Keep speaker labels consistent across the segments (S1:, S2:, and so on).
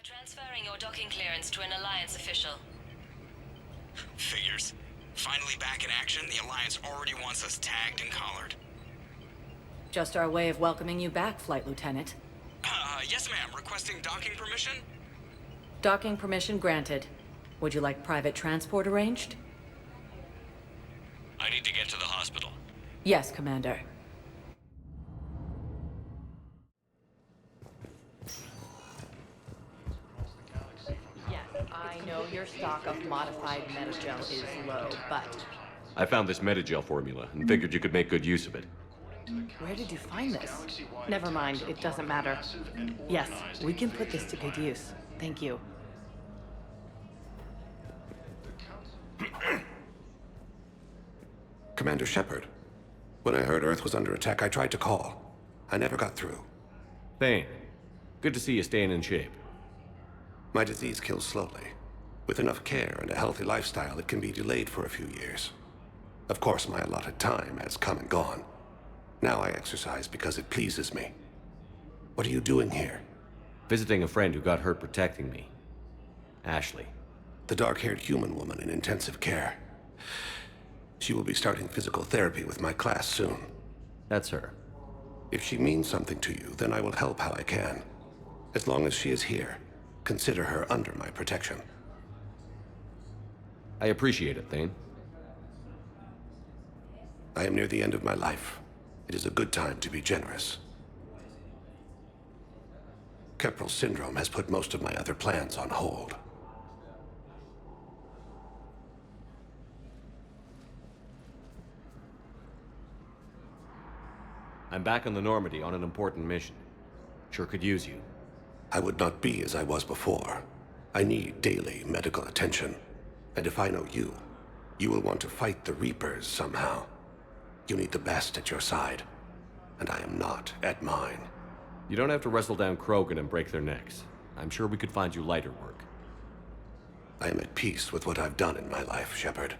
S1: Transferring your docking clearance to an Alliance official.
S2: Figures. Finally back in action, the Alliance already wants us tagged and collared.
S3: Just our way of welcoming you back, Flight Lieutenant.
S2: Yes ma'am, requesting docking permission?
S3: Docking permission granted. Would you like private transport arranged?
S2: I need to get to the hospital.
S3: Yes, Commander.
S4: Yes, I know your stock of modified metagel is low, but...
S5: I found this metagel formula and figured you could make good use of it.
S4: Where did you find this? Never mind, it doesn't matter. Yes, we can put this to good use. Thank you.
S6: Commander Shepard, when I heard Earth was under attack, I tried to call. I never got through.
S5: Thane, good to see you staying in shape.
S6: My disease kills slowly. With enough care and a healthy lifestyle, it can be delayed for a few years. Of course, my allotted time has come and gone. Now I exercise because it pleases me. What are you doing here?
S5: Visiting a friend who got hurt protecting me. Ashley.
S6: The dark-haired human woman in intensive care. She will be starting physical therapy with my class soon.
S5: That's her.
S6: If she means something to you, then I will help how I can. As long as she is here, consider her under my protection.
S5: I appreciate it, Thane.
S6: I am near the end of my life. It is a good time to be generous. Keprel syndrome has put most of my other plans on hold.
S5: I'm back on the Normandy on an important mission. Sure could use you.
S6: I would not be as I was before. I need daily medical attention. And if I know you, you will want to fight the Reapers somehow. You need the best at your side, and I am not at mine.
S5: You don't have to wrestle down Krogan and break their necks. I'm sure we could find you lighter work.
S6: I am at peace with what I've done in my life, Shepard.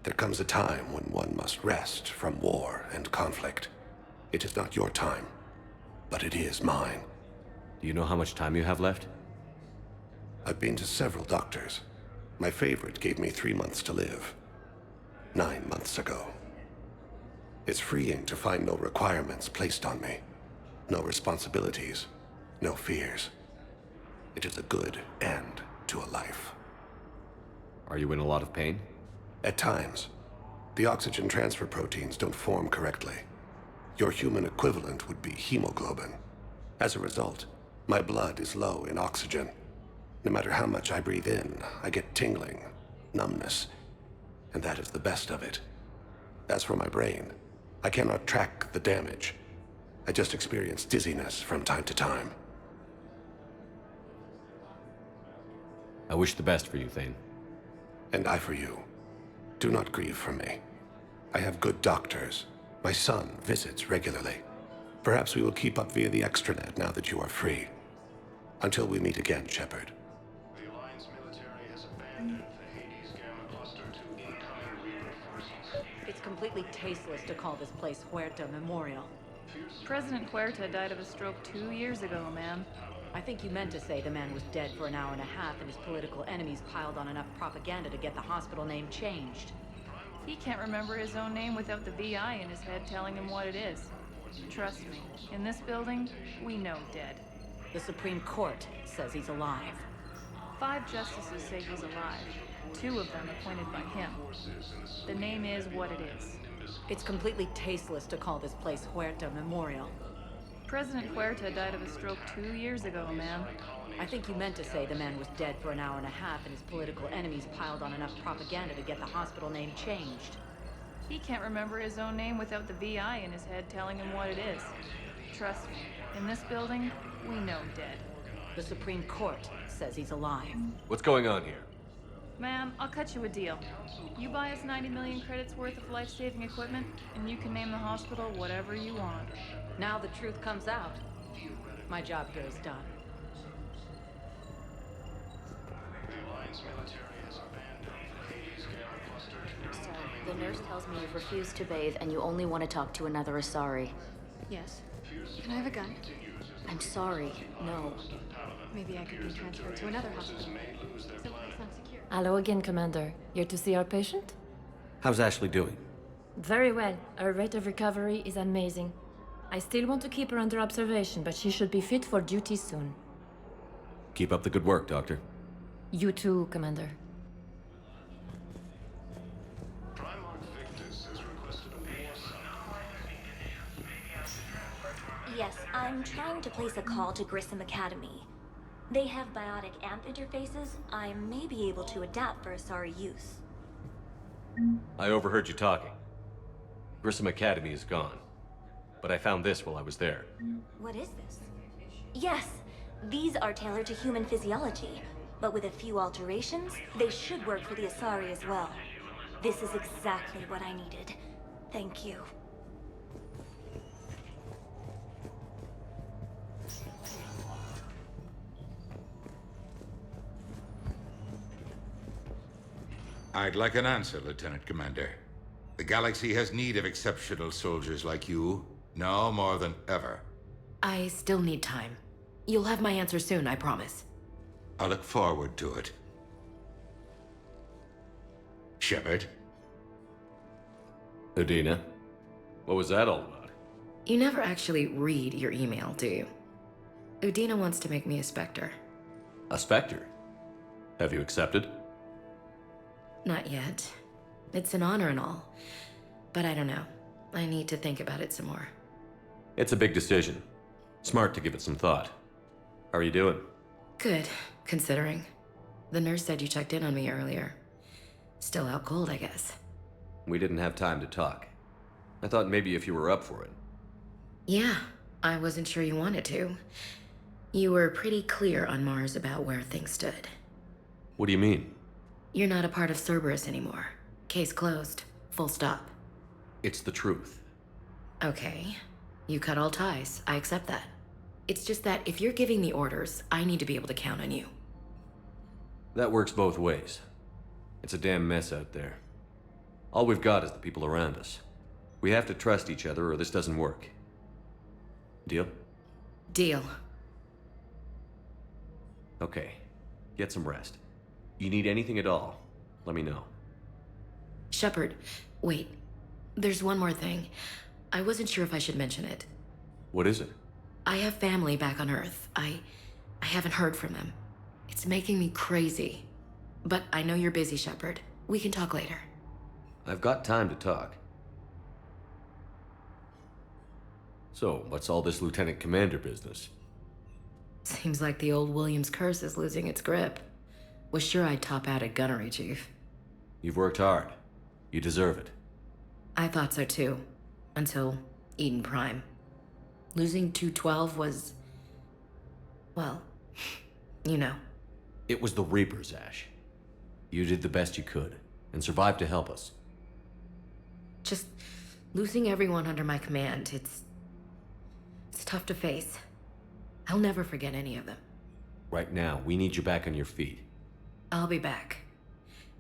S6: There comes a time when one must rest from war and conflict. It is not your time, but it is mine.
S5: Do you know how much time you have left?
S6: I've been to several doctors. My favorite gave me 3 months to live. 9 months ago. It's freeing to find no requirements placed on me. No responsibilities, no fears. It is a good end to a life.
S5: Are you in a lot of pain?
S6: At times. The oxygen transfer proteins don't form correctly. Your human equivalent would be hemoglobin. As a result, my blood is low in oxygen. No matter how much I breathe in, I get tingling, numbness, and that is the best of it. As for my brain, I cannot track the damage. I just experience dizziness from time to time.
S5: I wish the best for you, Thane.
S6: And I for you. Do not grieve for me. I have good doctors. My son visits regularly. Perhaps we will keep up via the extranet now that you are free. Until we meet again, Shepard.
S7: The Alliance military has abandoned the Hades Gamma Cluster to incoming Reaper forces.
S3: It's completely tasteless to call this place Huerta Memorial.
S8: President Huerta died of a stroke 2 years ago, ma'am.
S3: I think you meant to say the man was dead for an hour and a half and his political enemies piled on enough propaganda to get the hospital name changed.
S8: He can't remember his own name without the VI in his head telling him what it is. Trust me, in this building, we know dead.
S3: The Supreme Court says he's alive.
S8: 5 justices say he's alive. 2 of them appointed by him. The name is what it is.
S3: It's completely tasteless to call this place Huerta Memorial.
S8: President Huerta died of a stroke 2 years ago, ma'am.
S3: I think you meant to say the man was dead for an hour and a half and his political enemies piled on enough propaganda to get the hospital name changed.
S8: He can't remember his own name without the VI in his head telling him what it is. Trust me, in this building, we know dead.
S3: The Supreme Court says he's alive.
S5: What's going on here?
S8: Ma'am, I'll cut you a deal. You buy us 90 million credits worth of life-saving equipment, and you can name the hospital whatever you want.
S3: Now the truth comes out. My job here is done.
S7: The Alliance military has abandoned the Hades Gamma Cluster to
S9: Sir, the nurse tells me you've refused to bathe and you only want to talk to another Asari.
S10: Yes. Can I have a gun?
S9: I'm sorry, no.
S10: Maybe I could be transferred to another hospital. Someplace not secure.
S11: Hello again, Commander. Here to see our patient?
S5: How's Ashley doing?
S11: Very well. Her rate of recovery is amazing. I still want to keep her under observation, but she should be fit for duty soon.
S5: Keep up the good work, Doctor.
S11: You too, Commander.
S7: Primarch Victus has requested a war summons.
S9: Yes, I'm trying to place a call to Grissom Academy. They have biotic amp interfaces. I may be able to adapt for Asari use.
S5: I overheard you talking. Grissom Academy is gone. But I found this while I was there.
S9: What is this? Yes, these are tailored to human physiology, but with a few alterations, they should work for the Asari as well. This is exactly what I needed. Thank you.
S12: I'd like an answer, Lieutenant Commander. The galaxy has need of exceptional soldiers like you, now more than ever.
S13: I still need time. You'll have my answer soon, I promise.
S12: I look forward to it. Shepard?
S5: Udina? What was that all about?
S13: You never actually read your email, do you? Udina wants to make me a Spectre.
S5: A Spectre? Have you accepted?
S13: Not yet. It's an honor and all. But I don't know. I need to think about it some more.
S5: It's a big decision. Smart to give it some thought. How are you doing?
S13: Good, considering. The nurse said you checked in on me earlier. Still out cold, I guess.
S5: We didn't have time to talk. I thought maybe if you were up for it.
S13: Yeah, I wasn't sure you wanted to. You were pretty clear on Mars about where things stood.
S5: What do you mean?
S13: You're not a part of Cerberus anymore. Case closed. Full stop.
S5: It's the truth.
S13: Okay. You cut all ties. I accept that. It's just that if you're giving the orders, I need to be able to count on you.
S5: That works both ways. It's a damn mess out there. All we've got is the people around us. We have to trust each other or this doesn't work. Deal?
S13: Deal.
S5: Okay. Get some rest. You need anything at all, let me know.
S13: Shepard, wait. There's one more thing. I wasn't sure if I should mention it.
S5: What is it?
S13: I have family back on Earth. I haven't heard from them. It's making me crazy. But I know you're busy, Shepard. We can talk later.
S5: I've got time to talk. So, what's all this Lieutenant Commander business?
S13: Seems like the old Williams curse is losing its grip. Was sure I'd top out at gunnery, Chief.
S5: You've worked hard. You deserve it.
S13: I thought so too. Until Eden Prime. Losing 212 was... well, you know.
S5: It was the Reapers, Ash. You did the best you could, and survived to help us.
S13: Just losing everyone under my command, it's tough to face. I'll never forget any of them.
S5: Right now, we need you back on your feet.
S13: I'll be back.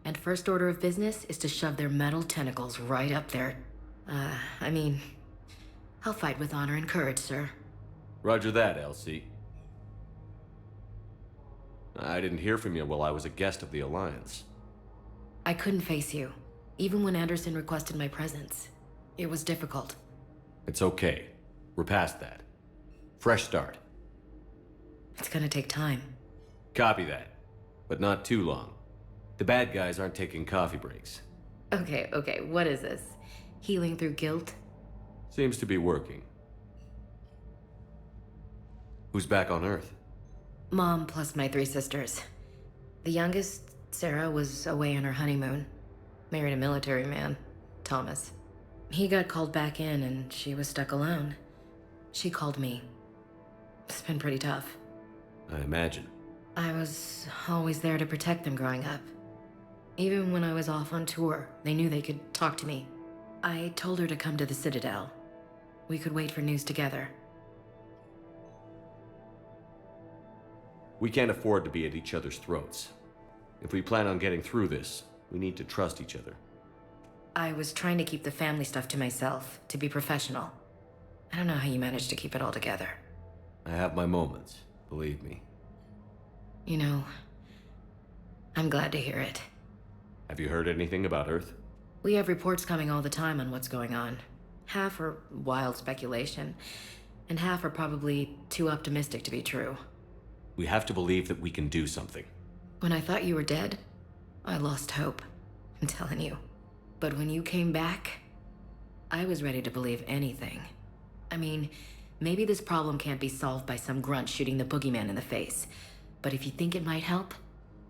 S13: And first order of business is to shove their metal tentacles right up there. I mean, I'll fight with honor and courage, sir.
S5: Roger that, LC. I didn't hear from you while I was a guest of the Alliance.
S13: I couldn't face you, even when Anderson requested my presence. It was difficult.
S5: It's okay. We're past that. Fresh start.
S13: It's gonna take time.
S5: Copy that. But not too long. The bad guys aren't taking coffee breaks.
S13: Okay, what is this? Healing through guilt?
S5: Seems to be working. Who's back on Earth?
S13: Mom plus my 3 sisters. The youngest, Sarah, was away on her honeymoon. Married a military man, Thomas. He got called back in and she was stuck alone. She called me. It's been pretty tough.
S5: I imagine.
S13: I was always there to protect them growing up. Even when I was off on tour, they knew they could talk to me. I told her to come to the Citadel. We could wait for news together.
S5: We can't afford to be at each other's throats. If we plan on getting through this, we need to trust each other.
S13: I was trying to keep the family stuff to myself, to be professional. I don't know how you managed to keep it all together.
S5: I have my moments, believe me.
S13: You know, I'm glad to hear it.
S5: Have you heard anything about Earth?
S13: We have reports coming all the time on what's going on. Half are wild speculation, and half are probably too optimistic to be true.
S5: We have to believe that we can do something.
S13: When I thought you were dead, I lost hope. I'm telling you. But when you came back, I was ready to believe anything. I mean, maybe this problem can't be solved by some grunt shooting the boogeyman in the face. But if you think it might help,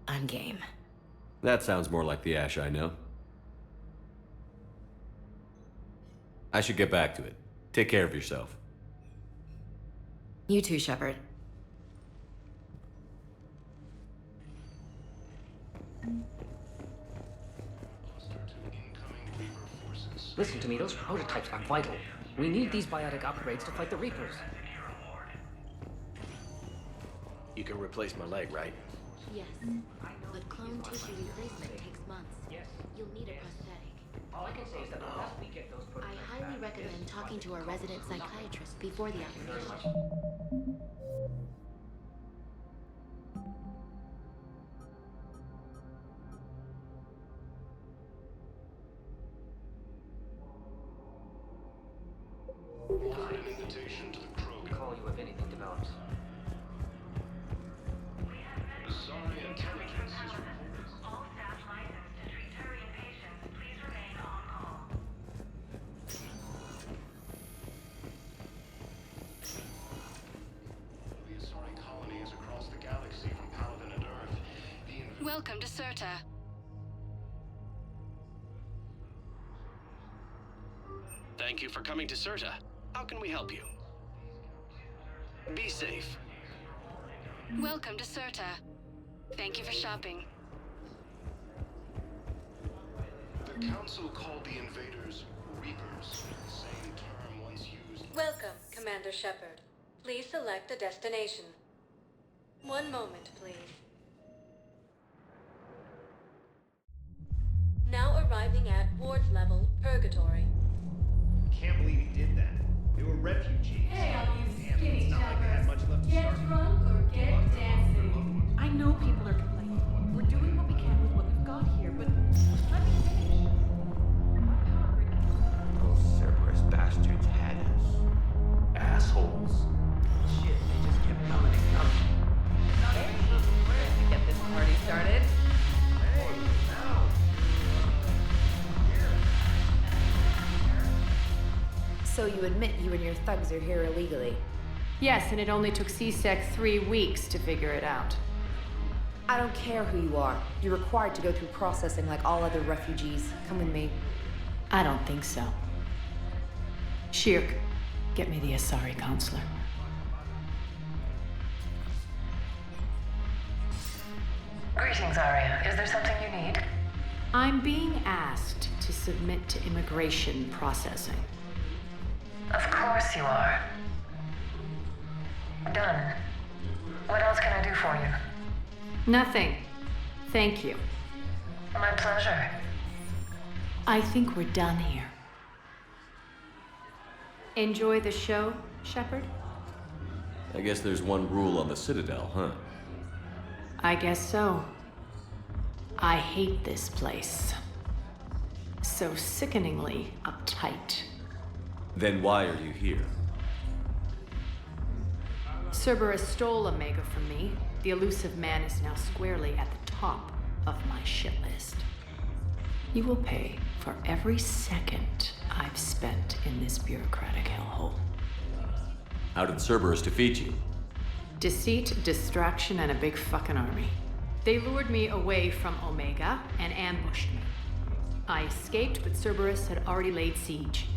S13: I'm game.
S5: That sounds more like the Ash I know. I should get back to it. Take care of yourself.
S13: You too, Shepard.
S14: Listen to me, those prototypes are vital. We need these biotic upgrades to fight the Reapers.
S15: You can replace my leg, right?
S16: Yes, but clone tissue replacement takes months.
S14: Yes.
S16: You'll need a prosthetic.
S14: All I can say is that unless we get those
S16: I
S14: prototypes
S16: highly
S14: back,
S16: recommend talking to our resident psychiatrist before the operation.
S7: An invitation to the program.
S14: call you if anything develops.
S7: Sorry, intelligence is reported.
S17: All staff licensed to treat Turian patients, please remain on call.
S7: The Asari colony is across the galaxy from Paladin and Earth.
S17: Welcome to Serta.
S15: Thank you for coming to Serta. How can we help you? Be safe.
S17: Welcome to Serta. Thank you for shopping.
S7: The Council called the invaders Reapers, the same term once used.
S18: Welcome, Commander Shepard. Please select a destination. One moment, please. Now arriving at Ward Level, Purgatory.
S19: Can't believe he did that. They were refugees.
S20: Hey, all you
S19: Damn,
S20: skinny
S19: it's not like they had much left to
S20: Get
S19: start.
S20: drunk or get dancing.
S4: I know people are complaining. We're doing what we can with what we've got here, but let me finish.
S21: Those Cerberus bastards had us. Assholes. Shit, they just kept coming and coming.
S4: Get this party started.
S13: So you admit you and your thugs are here illegally?
S3: Yes, and it only took CSEC 3 weeks to figure it out.
S13: I don't care who you are. You're required to go through processing like all other refugees. Come with me.
S3: I don't think so. Shirk, get me the Asari counselor.
S22: Greetings, Arya. Is there something you need?
S3: I'm being asked to submit to immigration processing.
S22: Of course you are. Done. What else can I do for you?
S3: Nothing. Thank you.
S22: My pleasure.
S3: I think we're done here. Enjoy the show, Shepard?
S5: I guess there's one rule on the Citadel, huh?
S3: I guess so. I hate this place. So sickeningly uptight.
S5: Then why are you here?
S3: Cerberus stole Omega from me. The elusive man is now squarely at the top of my shit list. You will pay for every second I've spent in this bureaucratic hellhole.
S5: How did Cerberus defeat you?
S3: Deceit, distraction, and a big fucking army. They lured me away from Omega and ambushed me. I escaped, but Cerberus had already laid siege.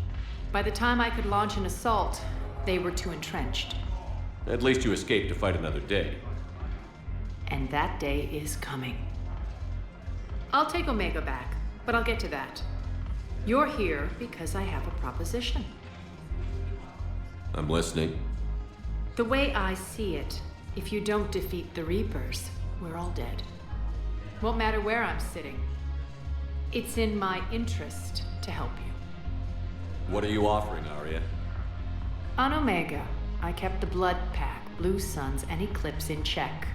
S3: By the time I could launch an assault, they were too entrenched.
S5: At least you escaped to fight another day.
S3: And that day is coming. I'll take Omega back, but I'll get to that. You're here because I have a proposition.
S5: I'm listening.
S3: The way I see it, if you don't defeat the Reapers, we're all dead. Won't matter where I'm sitting. It's in my interest to help you.
S5: What are you offering, Arya?
S3: On Omega, I kept the Blood Pack, Blue Suns, and Eclipse in check.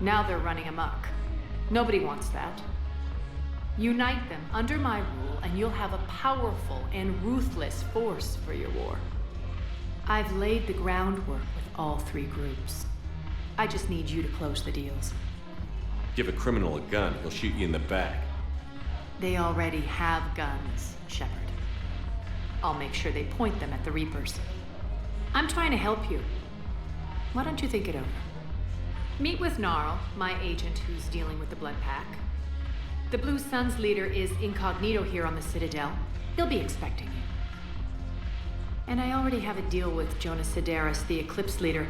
S3: Now they're running amok. Nobody wants that. Unite them under my rule, and you'll have a powerful and ruthless force for your war. I've laid the groundwork with all three groups. I just need you to close the deals.
S5: Give a criminal a gun, he'll shoot you in the back.
S3: They already have guns, Shepard. I'll make sure they point them at the Reapers. I'm trying to help you. Why don't you think it over? Meet with Gnarl, my agent who's dealing with the Blood Pack. The Blue Suns leader is incognito here on the Citadel. He'll be expecting you. And I already have a deal with Jonas Sedaris, the Eclipse leader.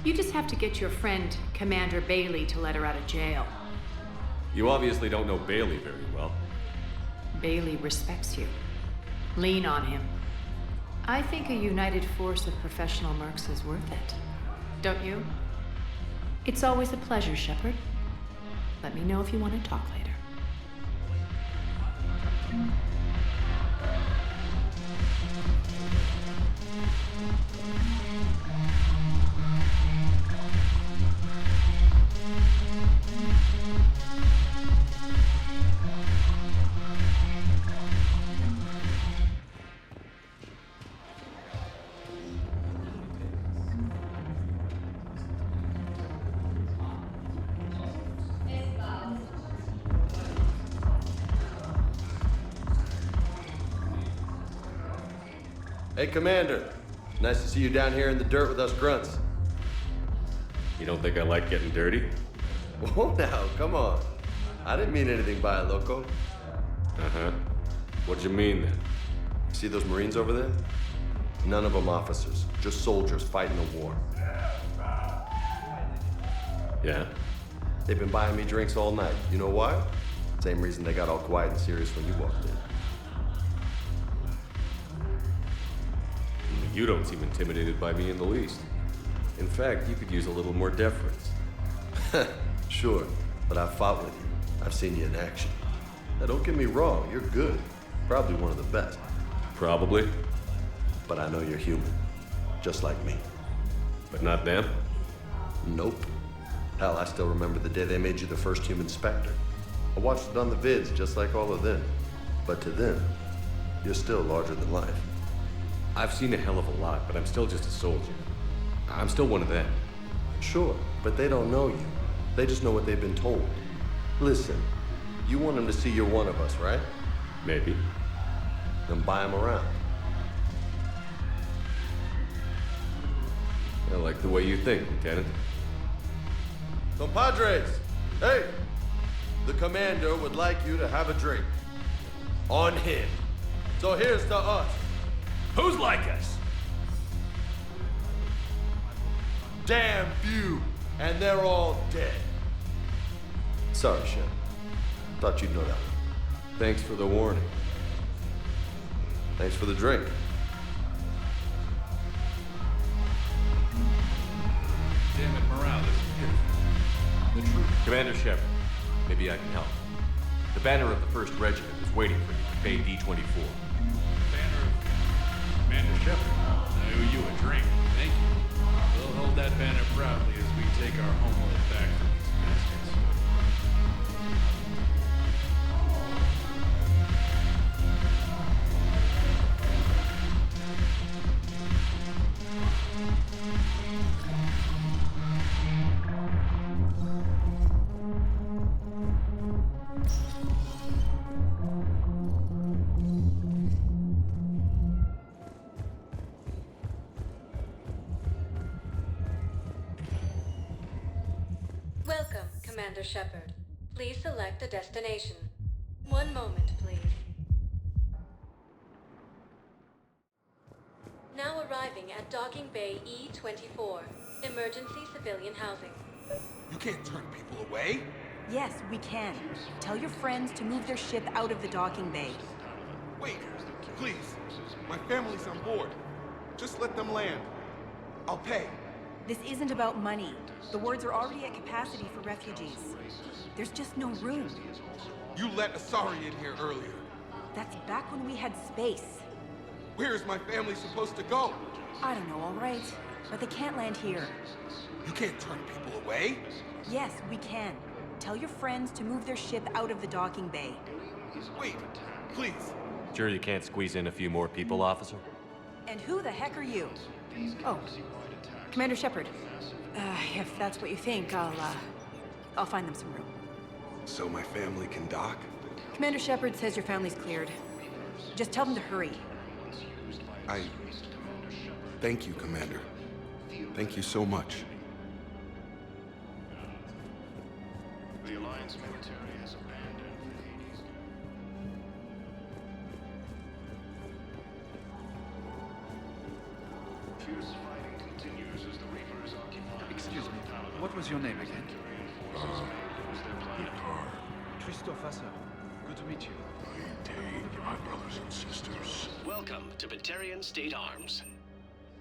S3: You just have to get your friend, Commander Bailey, to let her out of jail.
S5: You obviously don't know Bailey very well.
S3: Bailey respects you. Lean on him. I think a united force of professional mercs is worth it. Don't you? It's always a pleasure, Shepard. Let me know if you want to talk later.
S5: Hey, Commander. Nice to see you down here in the dirt with us grunts. You don't think I like getting dirty? Oh, now, come on. I didn't mean anything by it, loco. Uh-huh. What'd you mean, then? See those Marines over there? None of them officers, just soldiers fighting a war. Yeah? They've been buying me drinks all night. You know why? Same reason they got all quiet and serious when you walked in. You don't seem intimidated by me in the least. In fact, you could use a little more deference. Sure, but I've fought with you. I've seen you in action. Now, don't get me wrong, you're good. Probably one of the best. Probably. But I know you're human. Just like me. But not them? Nope. Hell, I still remember the day they made you the first human Spectre. I watched it on the vids, just like all of them. But to them, you're still larger than life. I've seen a hell of a lot, but I'm still just a soldier. I'm still one of them. Sure, but they don't know you. They just know what they've been told. Listen, you want them to see you're one of us, right? Maybe. Then buy them around. I like the way you think, Lieutenant. Compadres! Hey! The commander would like you to have a drink. On him. So here's to us. Who's like us? Damn few, and they're all dead. Sorry, Shep. Thought you'd know that. Thanks for the warning. Thanks for the drink.
S1: Damn it, morale is the truth.
S5: Commander Shepard, maybe I can help. The banner of the 1st Regiment is waiting for you to pay D-24.
S1: Commander Shepard, I owe you a drink. Thank you. We'll hold that banner proudly as we take our homeland back from these bastards.
S18: Welcome, Commander Shepard. Please select a destination. One moment, please. Now arriving at Docking Bay E-24, emergency civilian housing.
S2: You can't turn people away.
S23: Yes, we can. Tell your friends to move their ship out of the docking bay.
S2: Wait, please. My family's on board. Just let them land. I'll pay.
S23: This isn't about money. The wards are already at capacity for refugees. There's just no room.
S2: You let Asari in here earlier.
S23: That's back when we had space.
S2: Where is my family supposed to go?
S23: I don't know, all right. But they can't land here.
S2: You can't turn people away.
S23: Yes, we can. Tell your friends to move their ship out of the docking bay.
S2: Wait, please.
S6: Sure you can't squeeze in a few more people, officer?
S23: And who the heck are you? Oh, Commander Shepard. If that's what you think, I'll find them some room.
S2: So my family can dock?
S23: Commander Shepard says your family's cleared. Just tell them to hurry.
S2: Thank you, Commander. Thank you so much.
S7: The Alliance military has abandoned the Hades. Fierce fighting continues as the Reapers occupy.
S1: Excuse me, what was your name again?
S8: Christophe Asser. Good to meet you.
S7: Indeed, my brothers and sisters.
S15: Welcome to Batarian State Arms.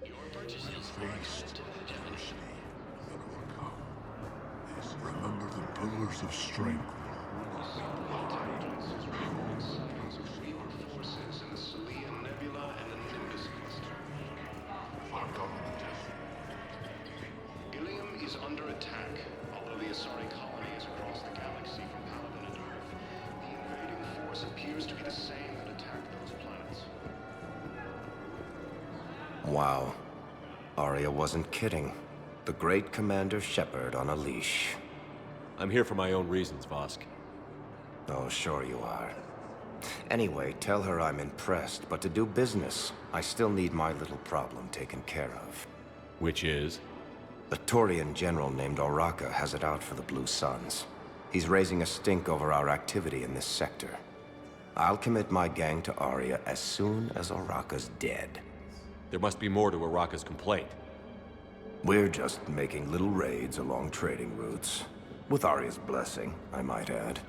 S15: Your purchases
S7: Faced adversity and overcome. Remember the pillars of strength. Forces in the Selenium Nebula and the Nimbus cluster. Ilium is under attack. Although the Asari colony is across the galaxy from Paladin and Earth, the invading force appears to be the same that attacked those planets.
S10: Wow. Arya wasn't kidding. The great Commander Shepard on a leash.
S6: I'm here for my own reasons, Vosk.
S10: Oh, sure you are. Anyway, tell her I'm impressed, but to do business, I still need my little problem taken care of.
S6: Which is?
S10: A Taurian general named Oraka has it out for the Blue Suns. He's raising a stink over our activity in this sector. I'll commit my gang to Arya as soon as Oraka's dead.
S6: There must be more to Oraka's complaint.
S10: We're just making little raids along trading routes. With Arya's blessing, I might add.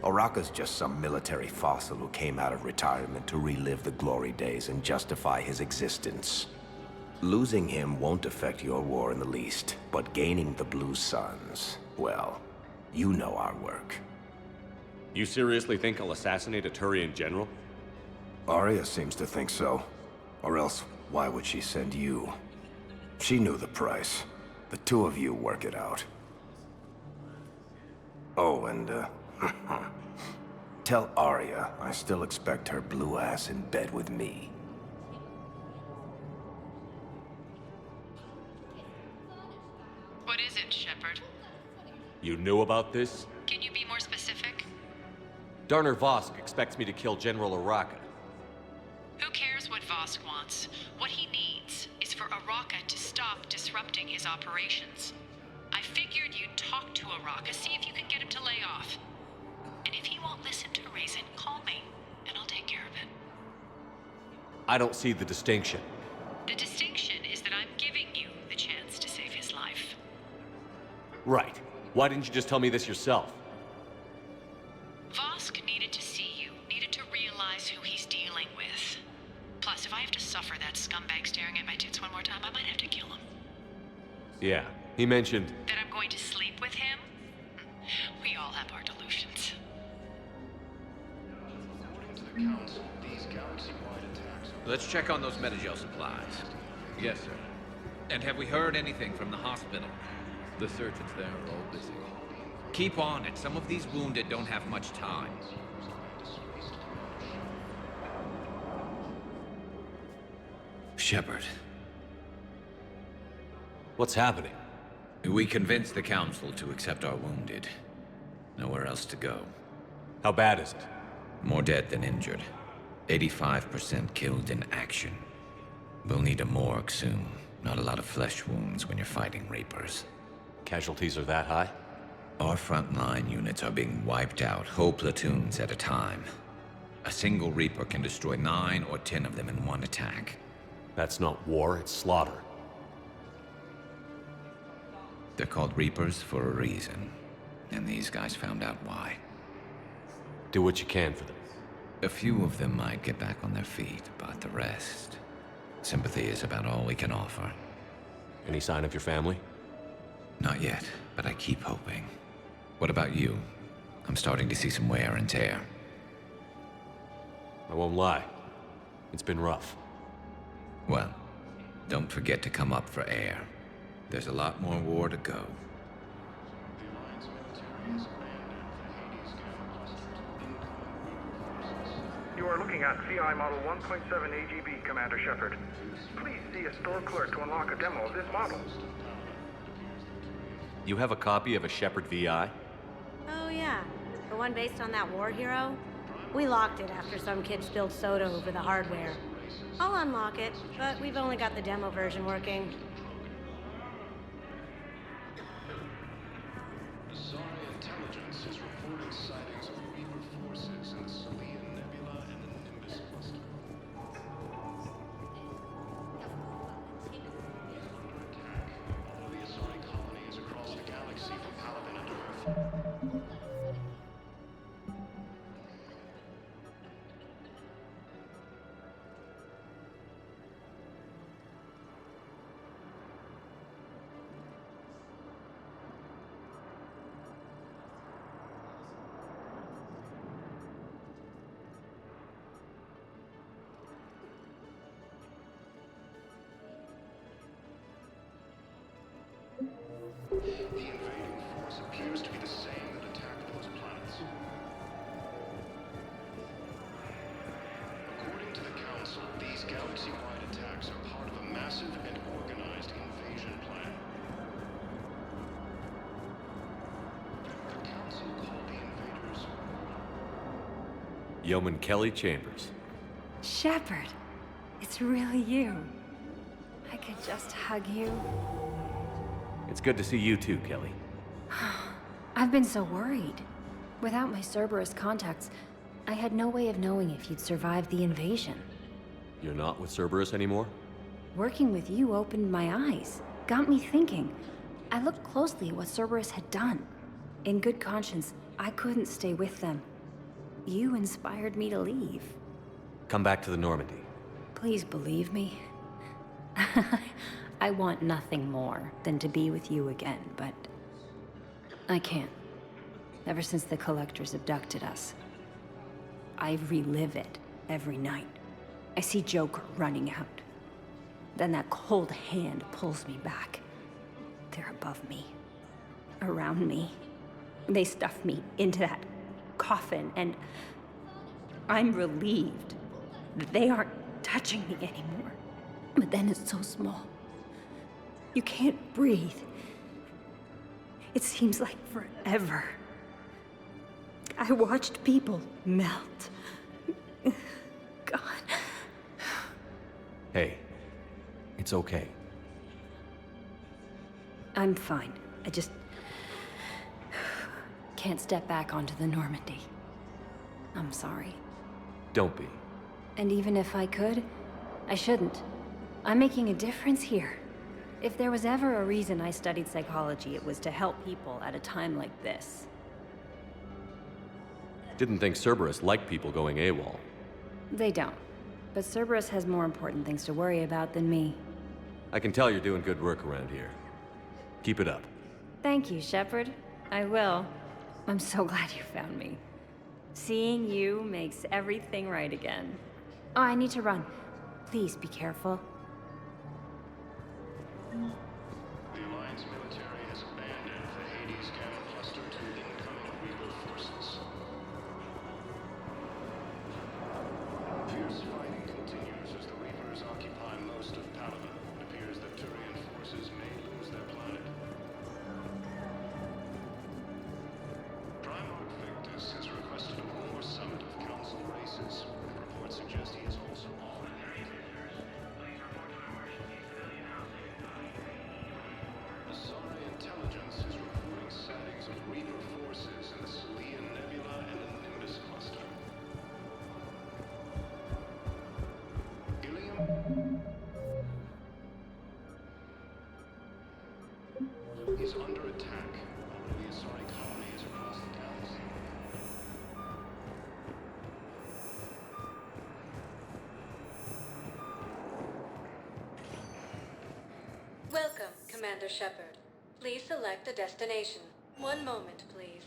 S10: Oraka's just some military fossil who came out of retirement to relive the glory days and justify his existence. Losing him won't affect your war in the least, but gaining the Blue Suns, well, you know our work.
S6: You seriously think I'll assassinate a Turian general?
S10: Arya seems to think so. Or else, why would she send you? She knew the price. The two of you work it out. Oh, and, tell Arya I still expect her blue ass in bed with me.
S3: What is it, Shepard?
S6: You knew about this?
S3: Can you be more specific?
S6: Darner Vosk expects me to kill General Oraka.
S3: Who cares what Vosk wants? What he needs is for Oraka to stop disrupting his operations. I figured you'd talk to Oraka, see if you can get him to lay off. And if he won't listen to reason, call me, and I'll take care of it.
S6: I don't see the distinction.
S3: The distinction is that I'm giving you the chance to save his life.
S6: Right. Why didn't you just tell me this yourself?
S3: Vosk needed to see you, needed to realize who he's dealing with. Plus, if I have to suffer that scumbag staring at my tits one more time, I might have to kill him.
S6: Yeah, he mentioned...
S3: That I'm going to sleep with him? We all have our delusions.
S7: According to the Council, these galaxy-wide attacks are...
S1: Let's check on those Metagel supplies. Yes, sir. And have we heard anything from the hospital? The surgeons there are all busy. Keep on it. Some of these wounded don't have much time.
S24: Shepard.
S6: What's happening?
S24: We convinced the Council to accept our wounded. Nowhere else to go.
S6: How bad is it?
S24: More dead than injured. 85% killed in action. We'll need a morgue soon. Not a lot of flesh wounds when you're fighting Reapers.
S6: Casualties are that high?
S24: Our frontline units are being wiped out, whole platoons at a time. A single Reaper can destroy 9 or 10 of them in one attack.
S6: That's not war, it's slaughter.
S24: They're called Reapers for a reason. And these guys found out why.
S6: Do what you can for them.
S24: A few of them might get back on their feet, but the rest... Sympathy is about all we can offer.
S6: Any sign of your family?
S24: Not yet, but I keep hoping. What about you? I'm starting to see some wear and tear.
S6: I won't lie. It's been rough.
S24: Well, Don't forget to come up for air. There's a lot more war to go.
S9: You are looking at CI Model 1.7 AGB, Commander Shepard. Please see a store clerk to unlock a demo of this model.
S6: You have a copy of a Shepard VI?
S11: Oh yeah, the one based on that war hero? We locked it after some kid spilled soda over the hardware. I'll unlock it, but we've only got the demo version working.
S7: Intelligence is reporting sightings of Reaper forces in the Salian Nebula and the Nimbus cluster. All of the Asari colonies across the galaxy from Paladin and Earth. The invading force appears to be the same that attacked those planets. According to the Council, these galaxy-wide attacks are part of a massive and organized invasion plan. The Council called the invaders
S6: Yeoman Kelly Chambers.
S23: Shepard, it's really you. I could just hug you.
S6: It's good to see you too, Kelly.
S23: I've been so worried. Without my Cerberus contacts, I had no way of knowing if you'd survived the invasion.
S6: You're not with Cerberus anymore?
S23: Working with you opened my eyes, got me thinking. I looked closely at what Cerberus had done. In good conscience, I couldn't stay with them. You inspired me to leave.
S6: Come back to the Normandy.
S23: Please believe me. I want nothing more than to be with you again, but I can't. Ever since the Collectors abducted us, I relive it every night. I see Joker running out. Then that cold hand pulls me back. They're above me, around me. They stuff me into that coffin, and I'm relieved that they aren't touching me anymore. But then it's so small. You can't breathe. It seems like forever. I watched people melt. God.
S6: Hey, it's okay.
S23: I'm fine. I just can't step back onto the Normandy. I'm sorry.
S6: Don't be.
S23: And even if I could, I shouldn't. I'm making a difference here. If there was ever a reason I studied psychology, it was to help people at a time like this.
S6: Didn't think Cerberus liked people going AWOL.
S23: They don't. But Cerberus has more important things to worry about than me.
S6: I can tell you're doing good work around here. Keep it up.
S23: Thank you, Shepard. I will. I'm so glad you found me. Seeing you makes everything right again. Oh, I need to run. Please be careful.
S7: The Alliance military has abandoned the Hades Gamma cluster to incoming Reaper forces. Fierce fighting continues as the Reapers occupy most of Paladin. It appears that Turian forces may lose their planet. Primarch Victus has requested a war summit of Council races. Reports suggest he is also on. Asari intelligence is reporting sightings of Reaper forces in the Salian Nebula and the Nimbus cluster. Ilium is under attack. All of the Asari colonies across the galaxy.
S18: Welcome, Commander Shepard. Please select a destination. One moment, please.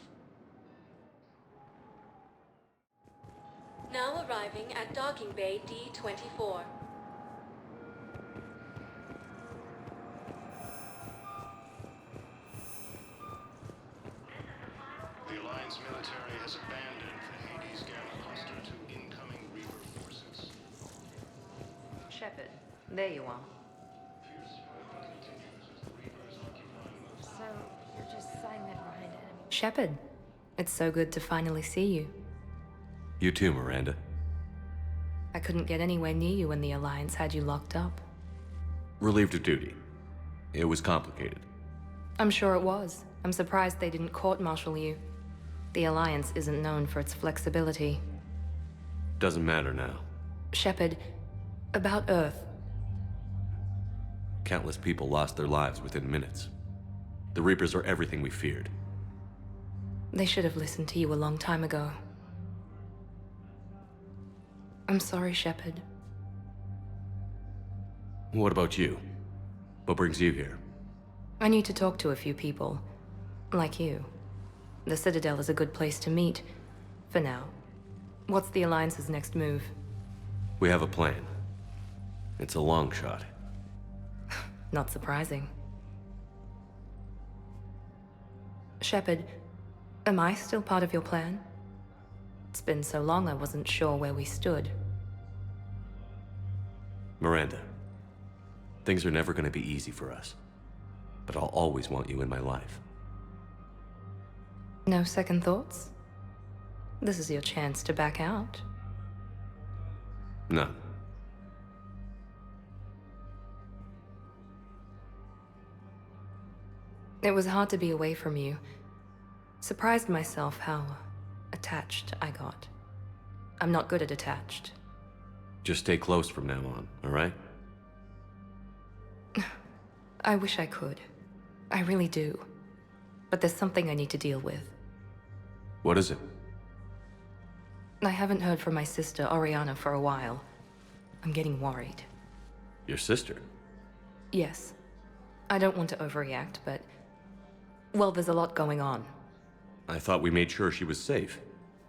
S18: Now arriving at Docking Bay D-24.
S7: Alliance military has abandoned the Hades Gamma cluster to incoming Reaper forces.
S13: Shepard, there you are.
S23: So, you're just silent behind enemy.
S13: Shepard, it's so good to finally see you.
S5: You too, Miranda.
S13: I couldn't get anywhere near you when the Alliance had you locked up.
S5: Relieved of duty. It was complicated.
S13: I'm sure it was. I'm surprised they didn't court-martial you. The Alliance isn't known for its flexibility.
S5: Doesn't matter now.
S13: Shepard, about Earth.
S5: Countless people lost their lives within minutes. The Reapers are everything we feared.
S13: They should have listened to you a long time ago. I'm sorry, Shepard.
S5: What about you? What brings you here?
S13: I need to talk to a few people. Like you. The Citadel is a good place to meet. For now. What's the Alliance's next move?
S5: We have a plan. It's a long shot.
S13: Not surprising. Shepard, am I still part of your plan? It's been so long I wasn't sure where we stood.
S5: Miranda, things are never going to be easy for us. But I'll always want you in my life.
S13: No second thoughts? This is your chance to back out.
S5: None.
S13: It was hard to be away from you. Surprised myself how attached I got. I'm not good at attached.
S5: Just stay close from now on, all right?
S13: I wish I could. I really do. But there's something I need to deal with.
S5: What is it?
S13: I haven't heard from my sister, Oriana, for a while. I'm getting worried.
S5: Your sister?
S13: Yes. I don't want to overreact, but... well, there's a lot going on.
S5: I thought we made sure she was safe.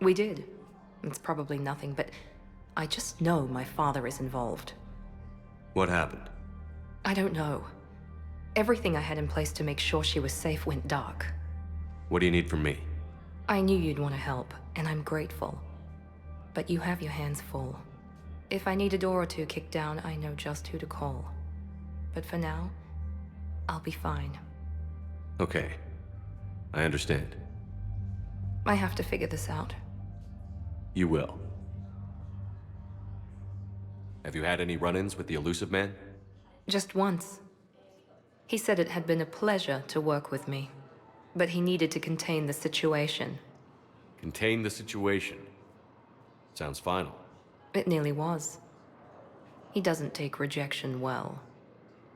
S13: We did. It's probably nothing, but I just know my father is involved.
S5: What happened?
S13: I don't know. Everything I had in place to make sure she was safe went dark.
S5: What do you need from me?
S13: I knew you'd want to help, and I'm grateful. But you have your hands full. If I need a door or two kicked down, I know just who to call. But for now, I'll be fine.
S5: Okay. I understand.
S13: I have to figure this out.
S5: You will. Have you had any run-ins with the elusive man?
S13: Just once. He said it had been a pleasure to work with me, but he needed to contain the situation.
S5: Contain the situation. Sounds final.
S13: It nearly was. He doesn't take rejection well.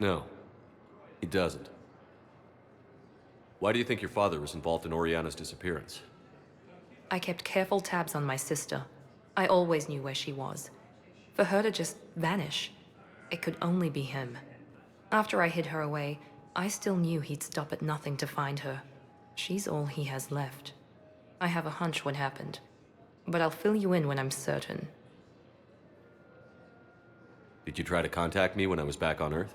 S5: No, he doesn't. Why do you think your father was involved in Oriana's disappearance?
S13: I kept careful tabs on my sister. I always knew where she was. For her to just vanish, it could only be him. After I hid her away, I still knew he'd stop at nothing to find her. She's all he has left. I have a hunch what happened, but I'll fill you in when I'm certain.
S5: Did you try to contact me when I was back on Earth?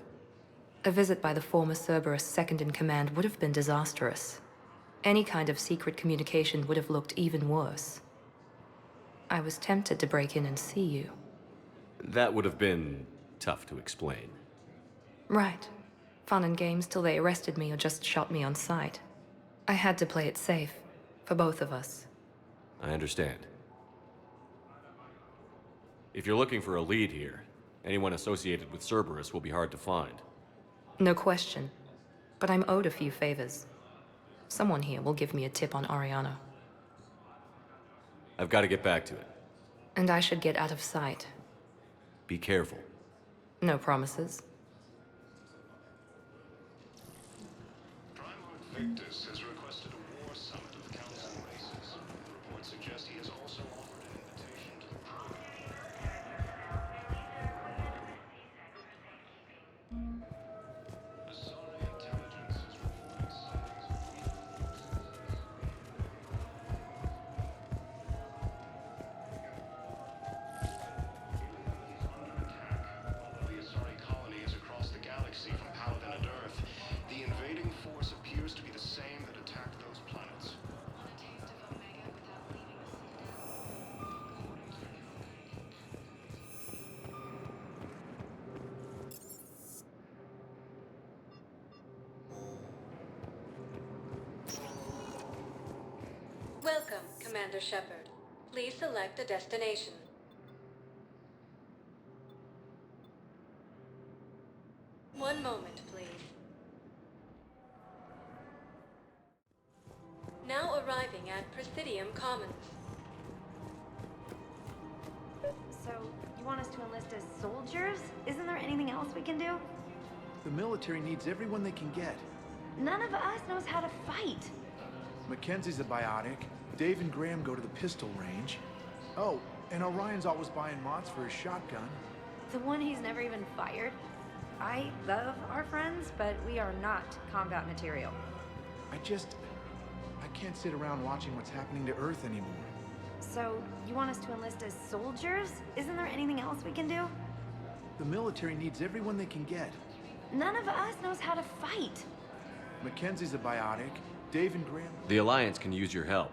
S13: A visit by the former Cerberus second-in-command would have been disastrous. Any kind of secret communication would have looked even worse. I was tempted to break in and see you.
S5: That would have been tough to explain.
S13: Right. Fun and games till they arrested me or just shot me on sight. I had to play it safe, for both of us.
S5: I understand. If you're looking for a lead here, anyone associated with Cerberus will be hard to find.
S13: No question. But I'm owed a few favors. Someone here will give me a tip on Oriana.
S5: I've got to get back to it.
S13: And I should get out of sight.
S5: Be careful.
S13: No promises.
S7: Victus has requested a war summit of council races. Reports suggest he has also offered an invitation to the Asari intelligence is reporting sightings of Reaper Although the Asari colony is across the galaxy from Paladin and Earth, the invading force appears to be the same that attacked those planets.
S18: Welcome, Commander Shepard. Please select a destination. One moment, please. Now arriving at Presidium Commons.
S23: So, you want us to enlist as soldiers? Isn't there anything else we can do?
S8: The military needs everyone they can get.
S23: None of us knows how to fight.
S8: Mackenzie's a biotic. Dave and Graham go to the pistol range. Oh, and Orion's always buying mods for his shotgun.
S23: The one he's never even fired? I love our friends, but we are not combat material.
S8: I can't sit around watching what's happening to Earth anymore.
S23: So, you want us to enlist as soldiers? Isn't there anything else we can do?
S8: The military needs everyone they can get.
S23: None of us knows how to fight.
S8: Mackenzie's a biotic. Dave and Graham...
S6: The Alliance can use your help.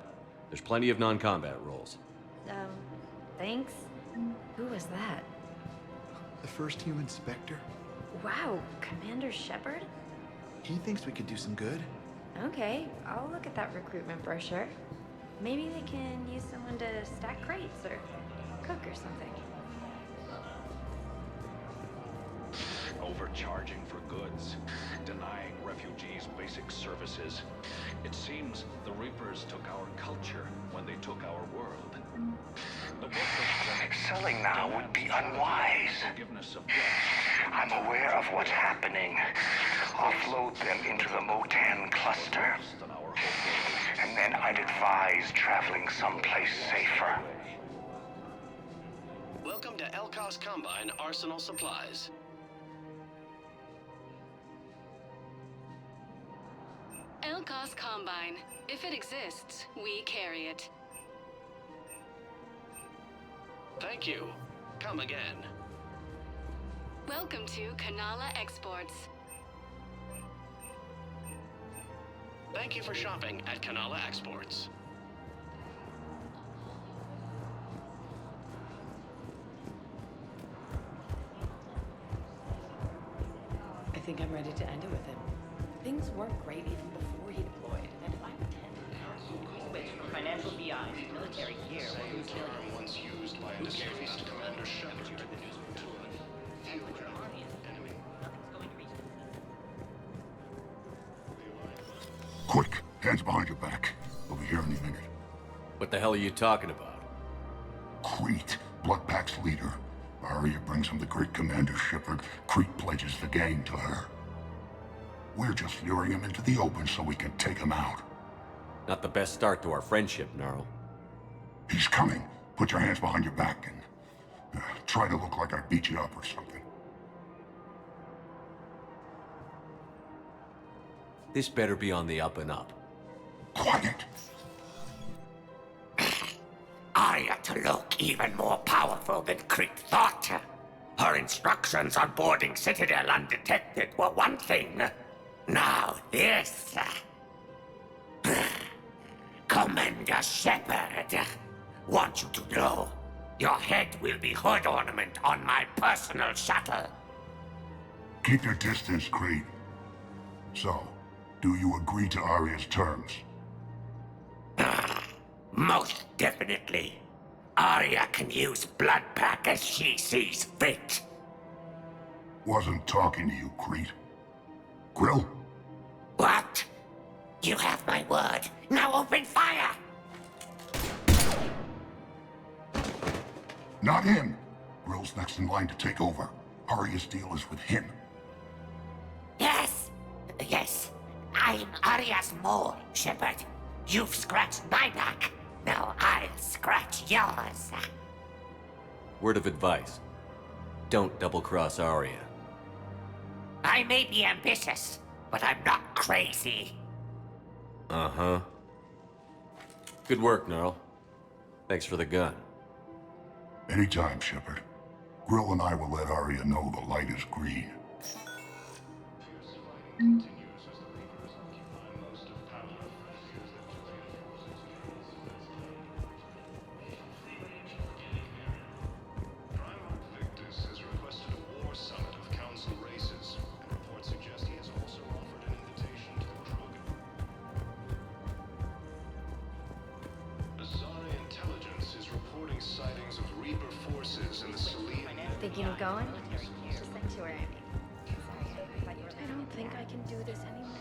S6: There's plenty of non-combat roles.
S23: Thanks. Who was that?
S8: The first human Spectre?
S23: Wow, Commander Shepard?
S8: He thinks we could do some good.
S23: Okay, I'll look at that recruitment brochure. Maybe they can use someone to stack crates or cook or something.
S7: Overcharging for goods, denying refugees basic services. It seems the Reapers took our culture when they took our world.
S10: Selling now would be unwise. I'm aware of what's happening. Offload them into the Motan cluster. And then I'd advise traveling someplace safer.
S15: Welcome to Elkos Combine Arsenal Supplies.
S18: Elkos Combine. If it exists, we carry it.
S15: Thank you. Come again.
S18: Welcome to Kanala Exports.
S15: Thank you for shopping at Kanala Exports.
S4: I think I'm ready to end it with him. Things weren't great even before he deployed, and if I pretend
S21: switch from financial BI to military gear,
S7: Same term once used by a disgraced Commander Shepard.
S12: Quick, hands behind your back. We'll be here any minute.
S6: What the hell are you talking about?
S12: Crete, Bloodpack's leader. Arya brings him the great Commander Shepard. Crete pledges the gang to her. We're just luring him into the open so we can take him out.
S6: Not the best start to our friendship, Gnarl.
S12: He's coming. Put your hands behind your back and try to look like I beat you up or something.
S6: This better be on the up and up.
S12: Quiet!
S10: Arya to look even more powerful than Crete thought. Her instructions on boarding Citadel undetected were one thing. Now this. Commander Shepard, want you to know, your head will be hood ornament on my personal shuttle.
S12: Keep your distance, Crete. So, do you agree to Arya's terms?
S10: Most definitely. Arya can use Bloodpack as she sees fit.
S12: Wasn't talking to you, Crete. Grill?
S10: What? You have my word. Now open fire!
S12: Not him. Grill's next in line to take over. Arya's deal is with him.
S10: Yes. I'm Arya's mole, Shepard. You've scratched my back. Now I'll scratch yours.
S6: Word of advice. Don't double-cross Arya.
S10: I may be ambitious, but I'm not crazy.
S6: Uh-huh. Good work, Gnarl. Thanks for the gun.
S12: Anytime, Shepard. Grill and I will let Arya know the light is green.
S23: You know, going to sanctuary. I don't think I can do this anymore.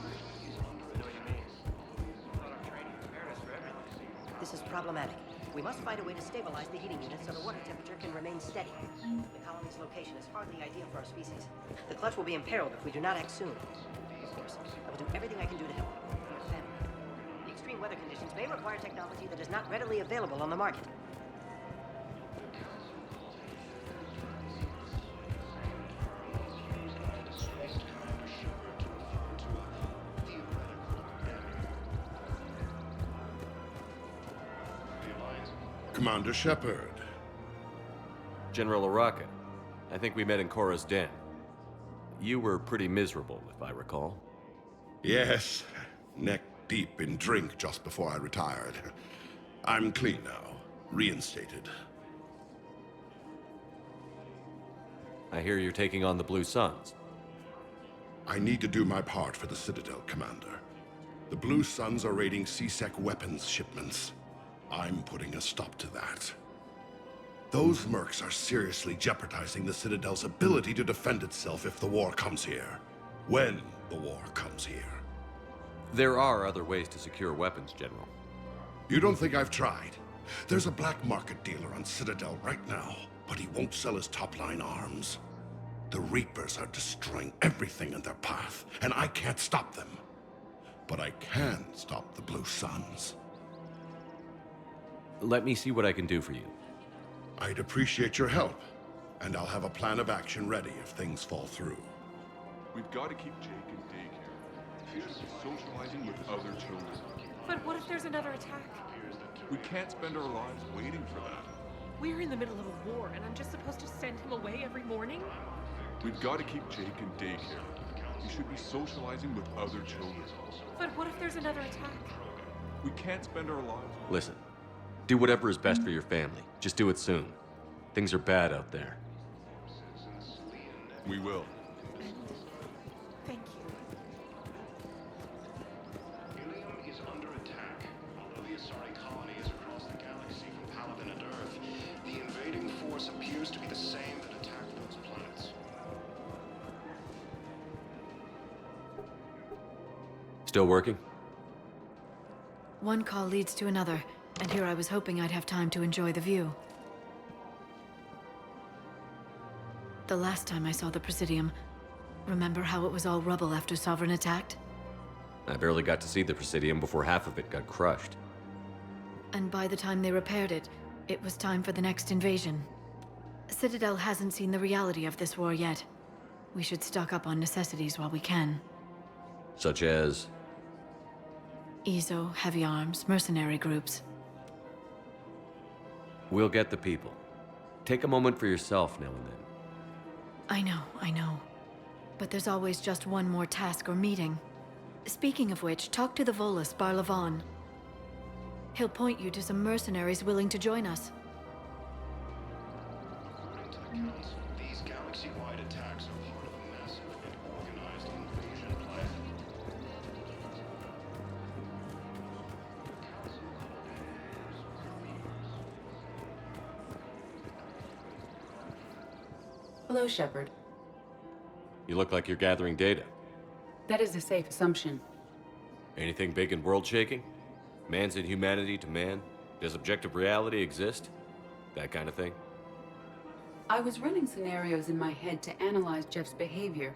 S14: This is problematic. We must find a way to stabilize the heating unit so the water temperature can remain steady. The colony's location is hardly ideal for our species. The clutch will be imperiled if we do not act soon. Of course, I will do everything I can do to help you and your family. The extreme weather conditions may require technology that is not readily available on the market.
S12: Commander Shepard.
S5: General Araka. I think we met in Cora's den. You were pretty miserable, if I recall.
S12: Yes, neck deep in drink just before I retired. I'm clean now, reinstated.
S5: I hear you're taking on the Blue Suns.
S12: I need to do my part for the Citadel, Commander. The Blue Suns are raiding C-Sec weapons shipments. I'm putting a stop to that. Those mercs are seriously jeopardizing the Citadel's ability to defend itself if the war comes here. When the war comes here.
S5: There are other ways to secure weapons, General.
S12: You don't think I've tried? There's a black market dealer on Citadel right now, but he won't sell his top-line arms. The Reapers are destroying everything in their path, and I can't stop them. But I can stop the Blue Suns.
S5: Let me see what I can do for you.
S12: I'd appreciate your help, and I'll have a plan of action ready if things fall through.
S16: We've got to keep Jake in daycare. He should be socializing with other children.
S4: But what if there's another attack?
S16: We can't spend our lives waiting for that.
S4: We're in the middle of a war, and I'm just supposed to send him away every morning?
S16: We've got to keep Jake in daycare. He should be socializing with other children.
S4: But what if there's another attack?
S16: We can't spend our lives...
S5: Listen, do whatever is best for your family. Just do it soon. Things are bad out there.
S16: We will.
S4: Thank you.
S7: Helium is under attack. Although the Asari colony is across the galaxy from Paladin and Earth, the invading force appears to be the same that attacked those planets.
S5: Still working?
S3: One call leads to another, and here I was hoping I'd have time to enjoy the view. The last time I saw the Presidium, remember how it was all rubble after Sovereign attacked?
S5: I barely got to see the Presidium before half of it got crushed.
S3: And by the time they repaired it, it was time for the next invasion. Citadel hasn't seen the reality of this war yet. We should stock up on necessities while we can.
S5: Such as?
S3: Ezo, heavy arms, mercenary groups.
S5: We'll get the people. Take a moment for yourself now and then.
S3: I know. But there's always just one more task or meeting. Speaking of which, talk to the Volus, Barlavon. He'll point you to some mercenaries willing to join us.
S7: According to the Council, these galaxy-wide attacks are part of a massive and organized invasion plan.
S17: Hello, Shepard.
S5: You look like you're gathering data.
S17: That is a safe assumption.
S5: Anything big and world-shaking? Man's inhumanity to man? Does objective reality exist? That kind of thing?
S17: I was running scenarios in my head to analyze Jeff's behavior.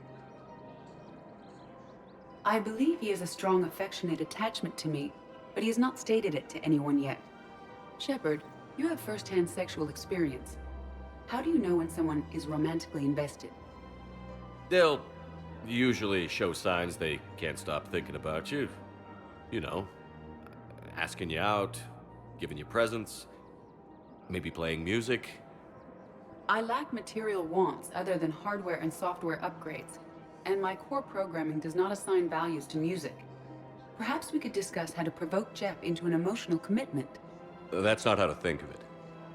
S17: I believe he has a strong affectionate attachment to me, but he has not stated it to anyone yet. Shepard, you have first-hand sexual experience. How do you know when someone is romantically invested?
S5: They'll usually show signs they can't stop thinking about you. You know, asking you out, giving you presents, maybe playing music.
S17: I lack material wants other than hardware and software upgrades, and my core programming does not assign values to music. Perhaps we could discuss how to provoke Jeff into an emotional commitment.
S5: That's not how to think of it.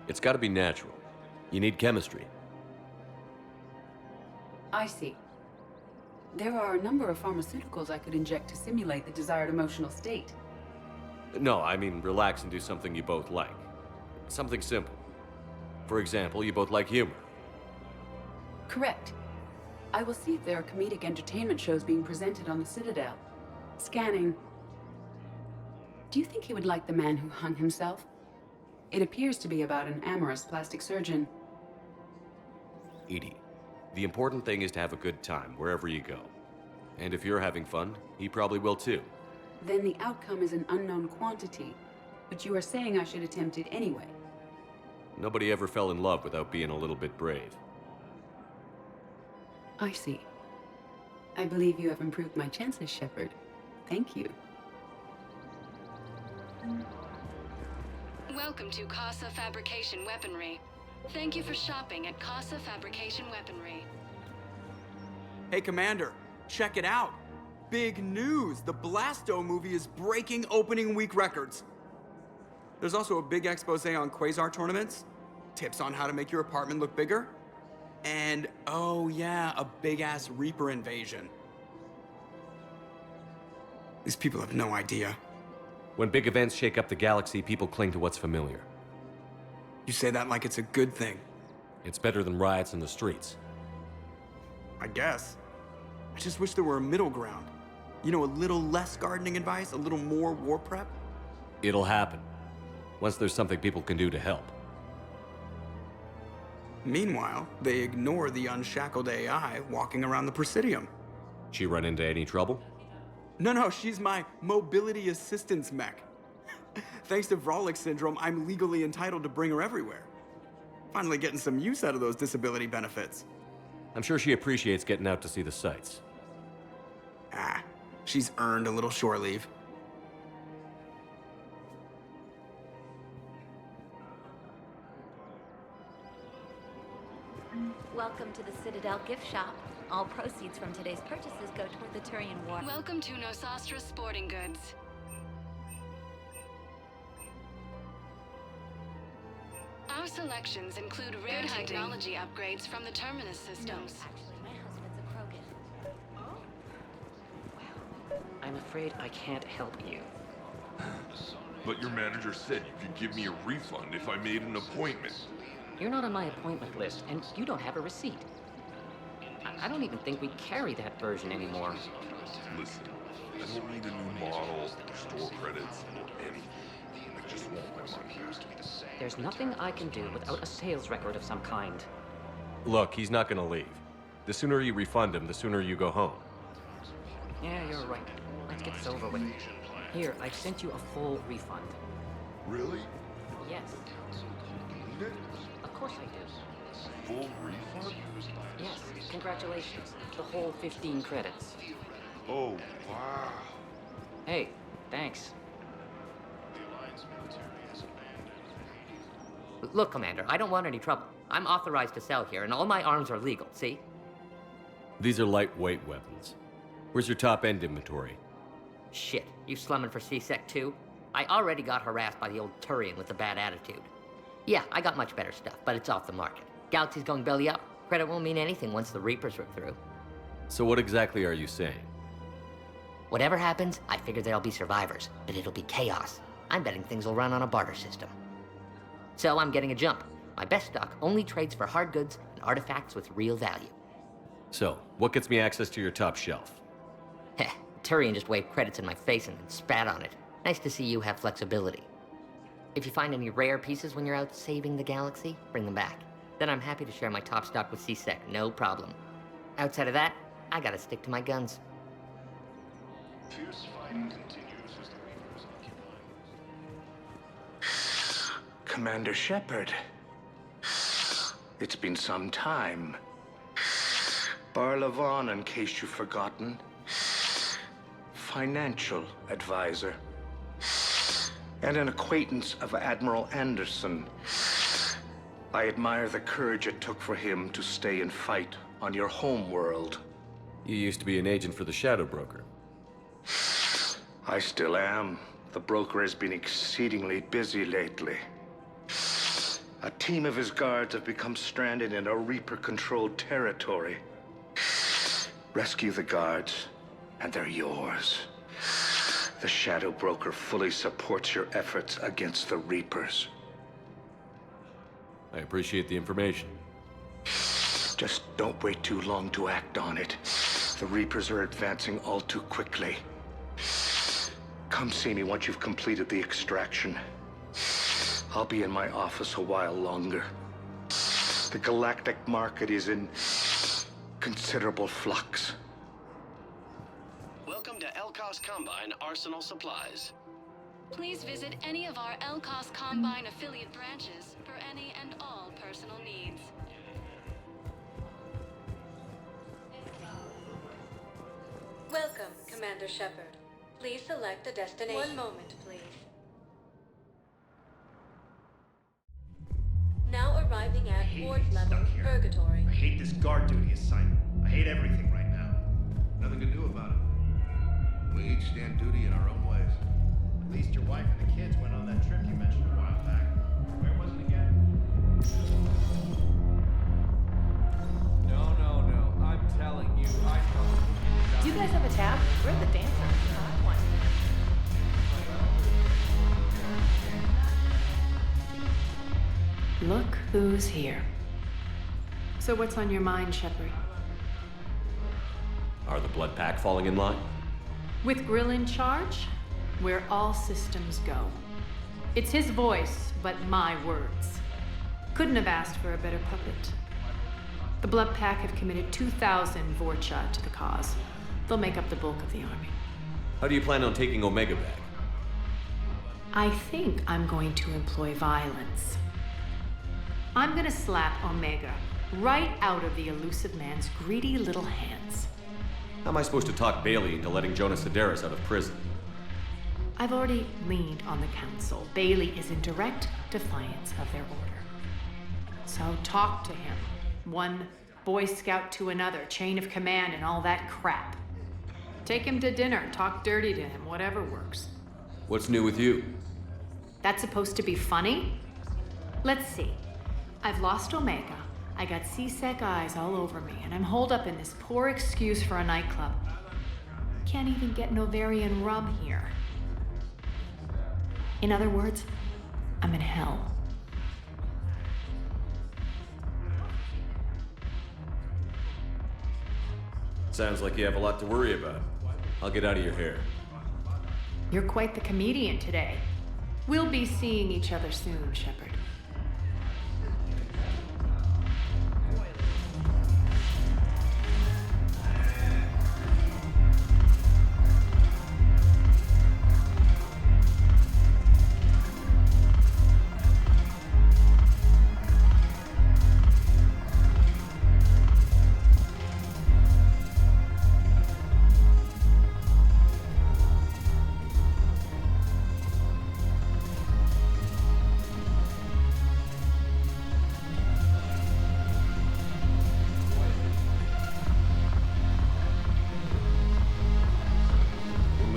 S5: It's got to be natural. You need chemistry.
S17: I see. There are a number of pharmaceuticals I could inject to simulate the desired emotional state.
S5: No, I mean relax and do something you both like. Something simple. For example, you both like humor.
S17: Correct. I will see if there are comedic entertainment shows being presented on the Citadel. Scanning. Do you think he would like The Man Who Hung Himself? It appears to be about an amorous plastic surgeon.
S6: Edie, the important thing is to have a good time wherever you go. And if you're having fun, he probably will too.
S17: Then the outcome is an unknown quantity. But you are saying I should attempt it anyway.
S6: Nobody ever fell in love without being a little bit brave.
S17: I see. I believe you have improved my chances, Shepard. Thank you.
S18: Welcome to Casa Fabrication Weaponry. Thank you for shopping at Casa Fabrication Weaponry.
S2: Hey, Commander, check it out. Big news! The Blasto movie is breaking opening week records. There's also a big expose on quasar tournaments, tips on how to make your apartment look bigger, and, oh yeah, a big-ass Reaper invasion. These people have no idea.
S6: When big events shake up the galaxy, people cling to what's familiar.
S2: You say that like it's a good thing.
S6: It's better than riots in the streets.
S2: I guess. I just wish there were a middle ground. You know, a little less gardening advice, a little more war prep.
S6: It'll happen. Once there's something people can do to help.
S2: Meanwhile, they ignore the unshackled AI walking around the Presidium.
S6: She run into any trouble?
S2: No, she's my mobility assistance mech. Thanks to Vrolic syndrome, I'm legally entitled to bring her everywhere. Finally getting some use out of those disability benefits.
S6: I'm sure she appreciates getting out to see the sights.
S2: Ah, she's earned a little shore leave.
S19: Welcome to the Citadel gift shop. All proceeds from today's purchases go toward the Turian War.
S18: Welcome to Nosastra Sporting Goods. Our selections include rare technology upgrades from the Terminus systems.
S19: Actually, my husband's a Krogan.
S14: I'm afraid I can't help you.
S16: But your manager said you could give me a refund if I made an appointment.
S14: You're not on my appointment list, and you don't have a receipt. I don't even think we carry that version anymore.
S16: Listen, I don't need a new model, store credits, or anything. I just want my money back.
S14: There's nothing I can do without a sales record of some kind.
S6: Look, he's not gonna leave. The sooner you refund him, the sooner you go home.
S14: Yeah, you're right. Let's get this over with. Here, I've sent you a full refund.
S16: Really?
S14: Yes.
S16: Need it?
S14: Of course I do.
S16: Full refund?
S14: Yes, congratulations. The whole 15 credits.
S16: Oh, wow.
S14: Hey, thanks. Look, Commander, I don't want any trouble. I'm authorized to sell here, and all my arms are legal, see?
S6: These are lightweight weapons. Where's your top-end inventory?
S14: Shit, you slumming for C-Sec too? I already got harassed by the old Turian with the bad attitude. Yeah, I got much better stuff, but it's off the market. Galaxy's going belly up. Credit won't mean anything once the Reapers rip through.
S6: So what exactly are you saying?
S14: Whatever happens, I figure there'll be survivors, but it'll be chaos. I'm betting things will run on a barter system. So I'm getting a jump. My best stock only trades for hard goods and artifacts with real value.
S6: So, what gets me access to your top shelf?
S14: Heh, Turian just waved credits in my face and then spat on it. Nice to see you have flexibility. If you find any rare pieces when you're out saving the galaxy, bring them back. Then I'm happy to share my top stock with C-Sec, no problem. Outside of that, I gotta stick to my guns.
S7: Fierce fighting continues as the Reapers occupy.
S20: Commander Shepard. It's been some time. Barlavon, in case you've forgotten. Financial advisor. And an acquaintance of Admiral Anderson. I admire the courage it took for him to stay and fight on your home world.
S6: You used to be an agent for the Shadow Broker.
S20: I still am. The broker has been exceedingly busy lately. A team of his guards have become stranded in a Reaper-controlled territory. Rescue the guards, and they're yours. The Shadow Broker fully supports your efforts against the Reapers.
S6: I appreciate the information.
S20: Just don't wait too long to act on it. The Reapers are advancing all too quickly. Come see me once you've completed the extraction. I'll be in my office a while longer. The galactic market is in considerable flux.
S15: Welcome to Elcos Combine Arsenal Supplies.
S18: Please visit any of our Elcos Combine affiliate branches for any and all personal needs. Welcome, Commander Shepard. Please select a destination. One moment, please. Now arriving at ward level Purgatory.
S21: I hate this guard duty assignment. I hate everything right now.
S1: Nothing to do about it. We each stand duty in our own ways.
S21: At least your wife and the kids went on that trip you mentioned a while back. Where was it again?
S9: No. I'm telling you, I know.
S4: Do you guys have a tab? We're at the dance room. I have one.
S3: Look who's here. So what's on your mind, Shepard?
S6: Are the Blood Pack falling in line?
S3: With Grill in charge, where all systems go. It's his voice, but my words. Couldn't have asked for a better puppet. The Blood Pack have committed 2,000 Vorcha to the cause. They'll make up the bulk of the army.
S6: How do you plan on taking Omega back?
S3: I think I'm going to employ violence. I'm gonna slap Omega right out of the elusive man's greedy little hands.
S6: How am I supposed to talk Bailey into letting Jonas Sedaris out of prison?
S3: I've already leaned on the council. Bailey is in direct defiance of their order. So talk to him. One Boy Scout to another, chain of command and all that crap. Take him to dinner, talk dirty to him, whatever works.
S6: What's new with you?
S3: That's supposed to be funny? Let's see. I've lost Omega. I got C-Sec eyes all over me, and I'm holed up in this poor excuse for a nightclub. Can't even get an Ovarian rub here. In other words, I'm in hell.
S6: Sounds like you have a lot to worry about. I'll get out of your hair.
S3: You're quite the comedian today. We'll be seeing each other soon, Shepard.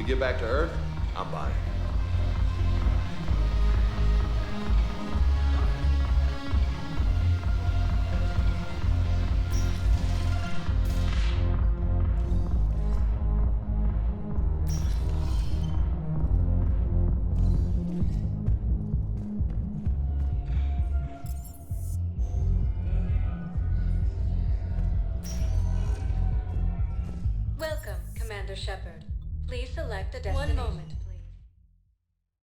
S5: Get back to Earth, I'm buying.
S18: Welcome, Commander Shepard. Please select a destination. One moment,